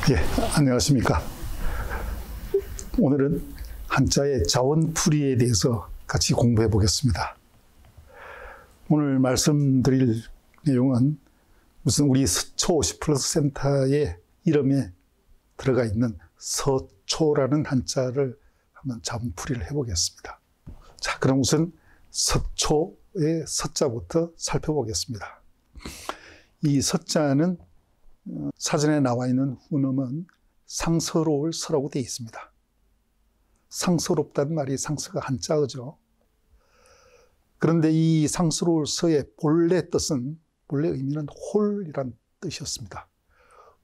예, 안녕하십니까. 오늘은 한자의 자원풀이에 대해서 같이 공부해 보겠습니다. 오늘 말씀드릴 내용은 무슨 우리 서초 50플러스 센터의 이름에 들어가 있는 서초라는 한자를 한번 자원풀이를 해보겠습니다. 자, 그럼 우선 서초의 서자부터 살펴보겠습니다. 이 서자는 사전에 나와 있는 훈음은 상서로울 서라고 되어 있습니다. 상서롭다는 말이 상서가 한자어죠. 그런데 이 상서로울 서의 본래 의미는 홀이란 뜻이었습니다.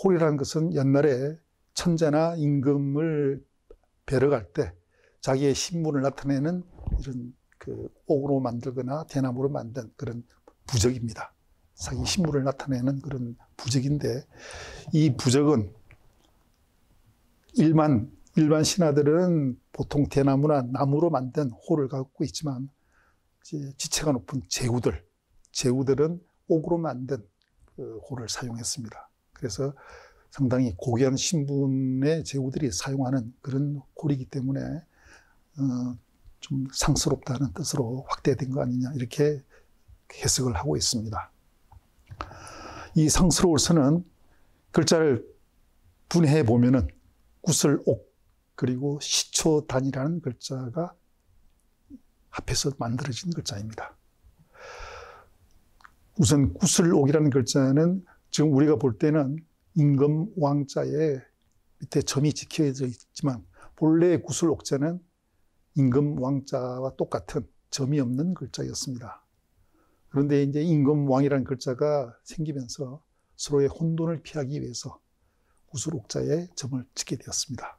홀이라는 것은 옛날에 천자나 임금을 뵈러 갈 때 자기의 신분을 나타내는 이런 옥으로 만들거나 대나무로 만든 그런 부적입니다. 자기 신분을 나타내는 그런 부적인데, 이 부적은 일반 신하들은 보통 대나무나 나무로 만든 홀을 갖고 있지만, 이제 지체가 높은 제후들은 옥으로 만든 홀을 사용했습니다. 그래서 상당히 고귀한 신분의 제후들이 사용하는 그런 홀이기 때문에 좀 상스럽다는 뜻으로 확대된 거 아니냐, 이렇게 해석을 하고 있습니다. 이 상스러울 서는 글자를 분해해 보면은 구슬옥 그리고 시초단이라는 글자가 합해서 만들어진 글자입니다. 우선 구슬옥이라는 글자는 지금 우리가 볼 때는 임금 왕자에 밑에 점이 찍혀져 있지만, 본래의 구슬옥자는 임금 왕자와 똑같은 점이 없는 글자였습니다. 그런데 이제 임금왕이라는 글자가 생기면서 서로의 혼돈을 피하기 위해서 구슬옥자에 점을 찍게 되었습니다.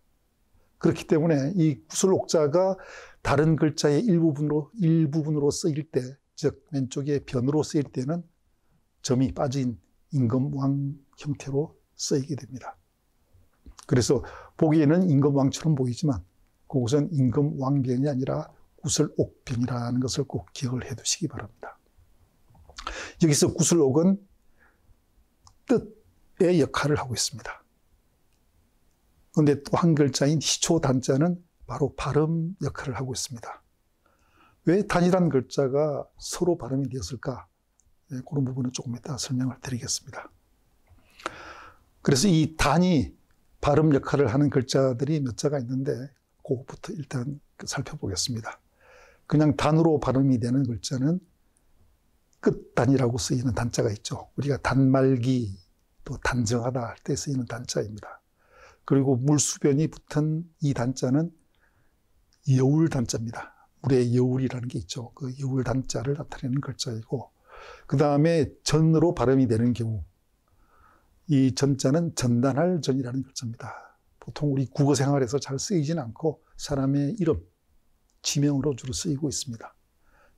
그렇기 때문에 이 구슬옥자가 다른 글자의 일부분으로 쓰일 때, 즉 왼쪽에 변으로 쓰일 때는 점이 빠진 임금왕 형태로 쓰이게 됩니다. 그래서 보기에는 임금왕처럼 보이지만 그것은 임금왕변이 아니라 구슬옥변이라는 것을 꼭 기억을 해두시기 바랍니다. 여기서 구슬옥은 뜻의 역할을 하고 있습니다. 그런데 또 한 글자인 시초단자는 바로 발음 역할을 하고 있습니다. 왜 단이라는 글자가 서로 발음이 되었을까? 네, 그런 부분은 조금 이따 설명을 드리겠습니다. 그래서 이 단이 발음 역할을 하는 글자들이 몇 자가 있는데, 그것부터 일단 살펴보겠습니다. 그냥 단으로 발음이 되는 글자는 끝단이라고 쓰이는 단자가 있죠. 우리가 단말기, 또 단정하다 할 때 쓰이는 단자입니다. 그리고 물수변이 붙은 이 단자는 여울 단자입니다. 물의 여울이라는 게 있죠. 그 여울 단자를 나타내는 글자이고, 그 다음에 전으로 발음이 되는 경우, 이 전자는 전단할 전이라는 글자입니다. 보통 우리 국어 생활에서 잘 쓰이지는 않고 사람의 이름, 지명으로 주로 쓰이고 있습니다.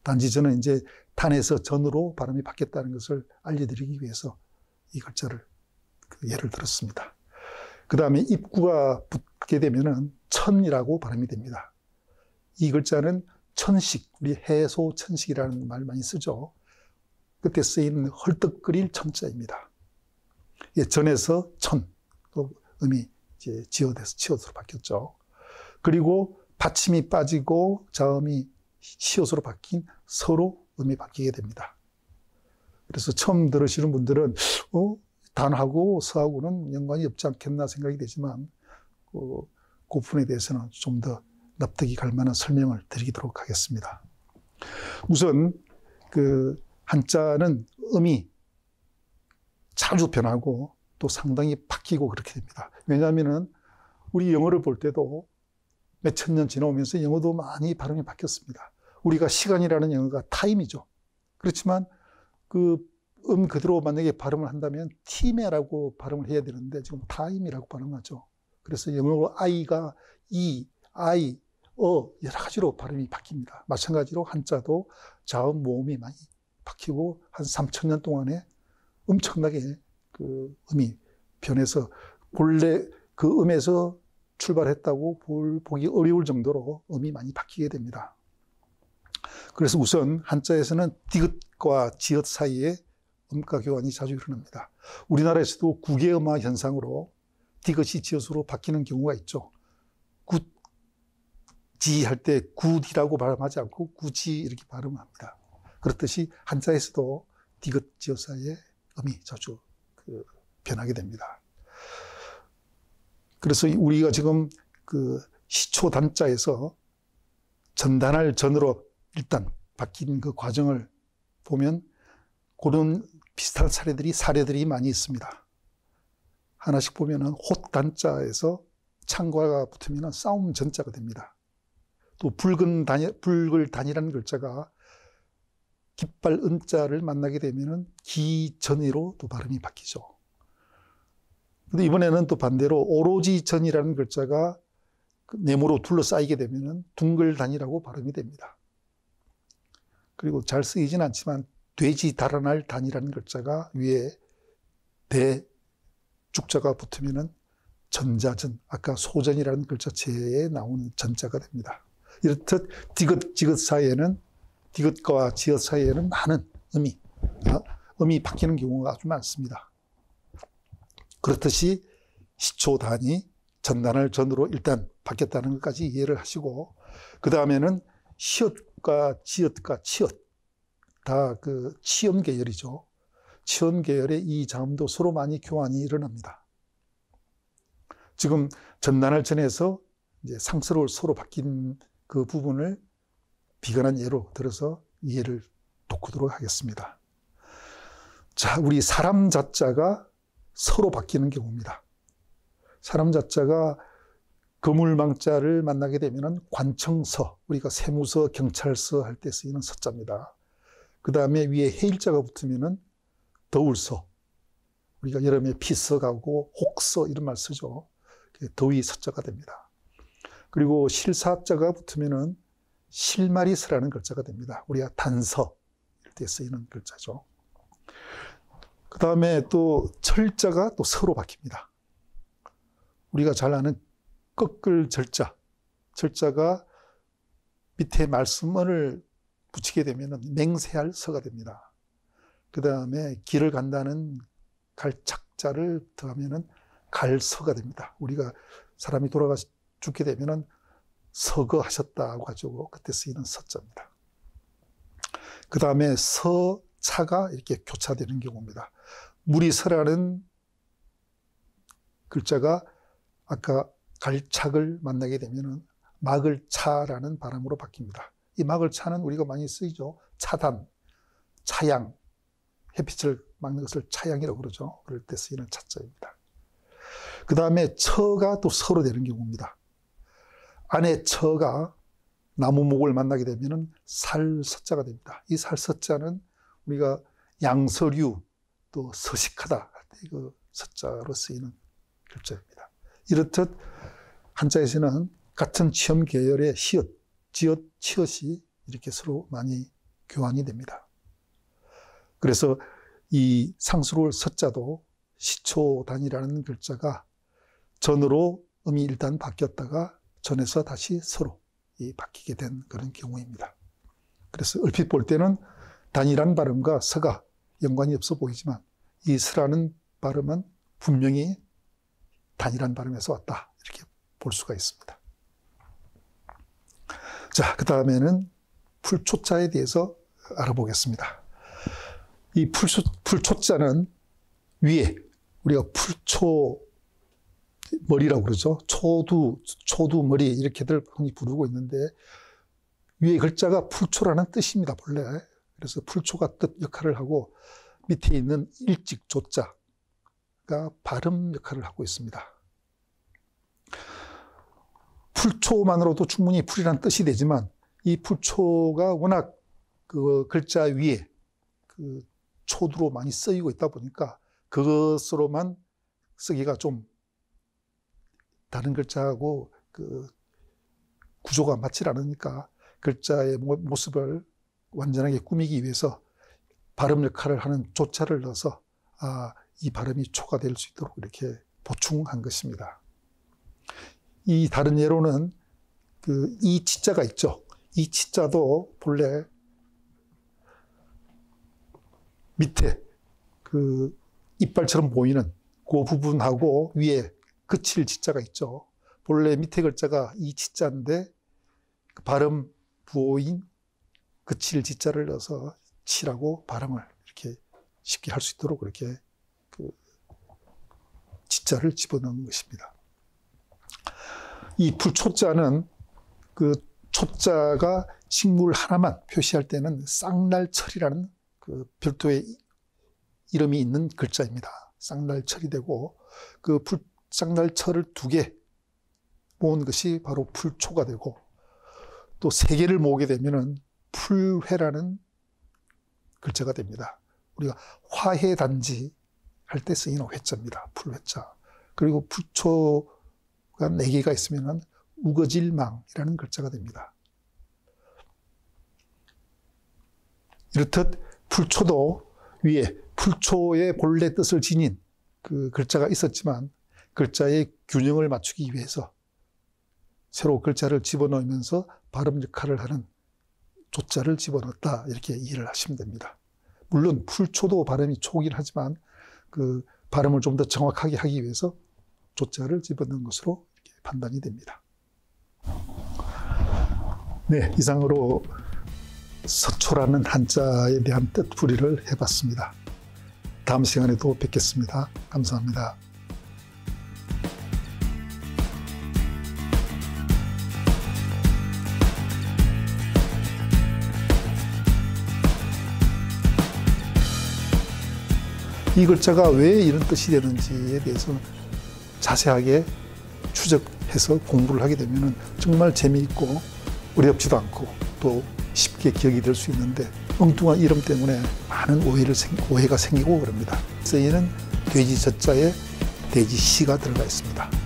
단지 저는 이제 단에서 전으로 발음이 바뀌었다는 것을 알려드리기 위해서 이 글자를 예를 들었습니다. 그 다음에 입구가 붙게 되면은 천이라고 발음이 됩니다. 이 글자는 천식, 우리 해소천식이라는 말 많이 쓰죠. 그때 쓰이는 헐떡거릴 천자입니다. 예, 전에서 천, 또 음이 이제 치어서로 바뀌었죠. 그리고 받침이 빠지고 자음이 시옷으로 바뀐 서로 음이 바뀌게 됩니다. 그래서 처음 들으시는 분들은 단하고 서하고는 연관이 없지 않겠나 생각이 되지만, 그 부분에 대해서는 좀 더 납득이 갈 만한 설명을 드리도록 하겠습니다. 우선 한자는 음이 자주 변하고 또 상당히 바뀌고 그렇게 됩니다. 왜냐하면은 우리 영어를 볼 때도 몇천 년 지나오면서 영어도 많이 발음이 바뀌었습니다. 우리가 시간이라는 영어가 타임이죠. 그렇지만 그대로 만약에 발음을 한다면 티메라고 발음을 해야 되는데 지금 타임이라고 발음하죠. 그래서 영어로 I가 E, I, 여러 가지로 발음이 바뀝니다. 마찬가지로 한자도 자음, 모음이 많이 바뀌고 한 3,000년 동안에 엄청나게 음이 변해서 본래 그 음에서 출발했다고 보기 어려울 정도로 음이 많이 바뀌게 됩니다. 그래서 우선 한자에서는 디귿과 지읒 사이에 음가 교환이 자주 일어납니다. 우리나라에서도 국외음화 현상으로 디귿이 지읒으로 바뀌는 경우가 있죠. 굳지 할 때 굿이라고 발음하지 않고 굳이 이렇게 발음합니다. 그렇듯이 한자에서도 디귿 지읒 사이에 음이 자주 변하게 됩니다. 그래서 우리가 지금 시초 단자에서 전단할 전으로 일단 바뀐 그 과정을 보면 그런 비슷한 사례들이 많이 있습니다. 하나씩 보면은 홑 단자에서 창과가 붙으면 싸움 전자가 됩니다. 또 불글 단이라는 글자가 깃발 은자를 만나게 되면은 기전이로 또 발음이 바뀌죠. 근데 이번에는 또 반대로 오로지 전이라는 글자가 네모로 둘러싸이게 되면은 둥글단이라고 발음이 됩니다. 그리고 잘 쓰이진 않지만 돼지 달아날 단이라는 글자가 위에 대죽자가 붙으면은 전자전, 아까 소전이라는 글자체에 나오는 전자가 됩니다. 이렇듯 디귿, 지읒 사이에는, 디귿과 지읒 사이에는 많은 음이 바뀌는 경우가 아주 많습니다. 그렇듯이 시초 단이 전단을 전으로 일단 바뀌었다는 것까지 이해를 하시고, 그 다음에는 시읒과 지읒과 치읒, 다 치음 계열이죠. 치음 계열의 이 자음도 서로 많이 교환이 일어납니다. 지금 전단을 전해서 이제 상서로 서로 바뀐 그 부분을 비근한 예로 들어서 이해를 돕도록 하겠습니다. 자, 우리 사람 자자가 서로 바뀌는 경우입니다. 사람 자자가 거물망자를 만나게 되면 관청서, 우리가 세무서, 경찰서 할 때 쓰이는 서자입니다. 그 다음에 위에 해일자가 붙으면 더울서, 우리가 여름에 피서 가고 혹서 이런 말 쓰죠. 더위 서자가 됩니다. 그리고 실사자가 붙으면 실마리서라는 글자가 됩니다. 우리가 단서 이럴 때 쓰이는 글자죠. 그 다음에 또 철자가 또 서로 바뀝니다. 우리가 잘 아는 꺾을 절자, 절자가 밑에 말씀을 붙이게 되면 맹세할 서가 됩니다. 그 다음에 길을 간다는 갈착자를 더하면 갈서가 됩니다. 우리가 사람이 돌아가 죽게 되면 서거하셨다고 가지고 그때 쓰이는 서자입니다. 그 다음에 서차가 이렇게 교차되는 경우입니다. 무리서라는 글자가 아까 갈착을 만나게 되면 막을 차라는 발음으로 바뀝니다. 이 막을 차는 우리가 많이 쓰이죠. 차단, 차양, 햇빛을 막는 것을 차양이라고 그러죠. 그럴 때 쓰이는 차자입니다. 그 다음에 처가 또 서로 되는 경우입니다. 안에 처가 나무목을 만나게 되면 살서자가 됩니다. 이 살서자는 우리가 양서류 또 서식하다 할 때 그 서자로 쓰이는 글자입니다. 이렇듯 한자에서는 같은 치음 계열의 시읒, 지읒, 치읒이 이렇게 서로 많이 교환이 됩니다. 그래서 이 상수로울 서자도 시초단이라는 글자가 전으로 음이 일단 바뀌었다가 전에서 다시 서로 바뀌게 된 그런 경우입니다. 그래서 얼핏 볼 때는 단이란 발음과 서가 연관이 없어 보이지만 이 서라는 발음은 분명히 단이란 발음에서 왔다 이렇게 볼 수가 있습니다. 자, 그 다음에는 풀초자에 대해서 알아보겠습니다. 이 풀초자는 위에 우리가 풀초 머리라고 그러죠. 초두 머리 이렇게들 흔히 부르고 있는데 위에 글자가 풀초라는 뜻입니다. 본래. 그래서 풀초가 뜻 역할을 하고 밑에 있는 일직 조자가 발음 역할을 하고 있습니다. 풀초만으로도 충분히 풀이라는 뜻이 되지만 이 풀초가 워낙 그 글자 위에 그 초두로 많이 쓰이고 있다 보니까 그것으로만 쓰기가 좀 다른 글자하고 그 구조가 맞지 않으니까 글자의 모습을 완전하게 꾸미기 위해서 발음 역할을 하는 조자를 넣어서 이 발음이 초가 될 수 있도록 이렇게 보충한 것입니다. 이 다른 예로는 이 치자가 있죠. 이 치자도 본래 밑에 그 이빨처럼 보이는 그 부분하고 위에 그칠 지자가 있죠. 본래 밑에 글자가 이 지자인데 발음 부호인 그칠 지자를 넣어서 치라고 발음을 이렇게 쉽게 할 수 있도록 그렇게 그 지자를 집어넣은 것입니다. 이 불초자는 그 초자가 식물 하나만 표시할 때는 쌍날철이라는 그 별도의 이름이 있는 글자입니다. 쌍날철이 되고 그 쌍날철을 2개 모은 것이 바로 풀초가 되고 또 3개를 모으게 되면은 풀회라는 글자가 됩니다. 우리가 화해단지 할 때 쓰이는 회자입니다. 풀회자. 그리고 풀초가 4개가 있으면은 우거질망이라는 글자가 됩니다. 이렇듯 풀초도 위에 풀초의 본래 뜻을 지닌 그 글자가 있었지만 글자의 균형을 맞추기 위해서 새로 글자를 집어넣으면서 발음 역할을 하는 조자를 집어넣었다, 이렇게 이해를 하시면 됩니다. 물론 풀초도 발음이 초긴 하지만 그 발음을 좀 더 정확하게 하기 위해서 조자를 집어넣은 것으로 이렇게 판단이 됩니다. 네, 이상으로 서초라는 한자에 대한 뜻풀이를 해봤습니다. 다음 시간에도 뵙겠습니다. 감사합니다. 이 글자가 왜 이런 뜻이 되는지에 대해서 자세하게 추적해서 공부를 하게 되면 정말 재미있고 어렵지도 않고 또 쉽게 기억이 될 수 있는데 엉뚱한 이름 때문에 많은 오해가 생기고 그럽니다. 쓰이는 돼지 젖자에 돼지시가 들어가 있습니다.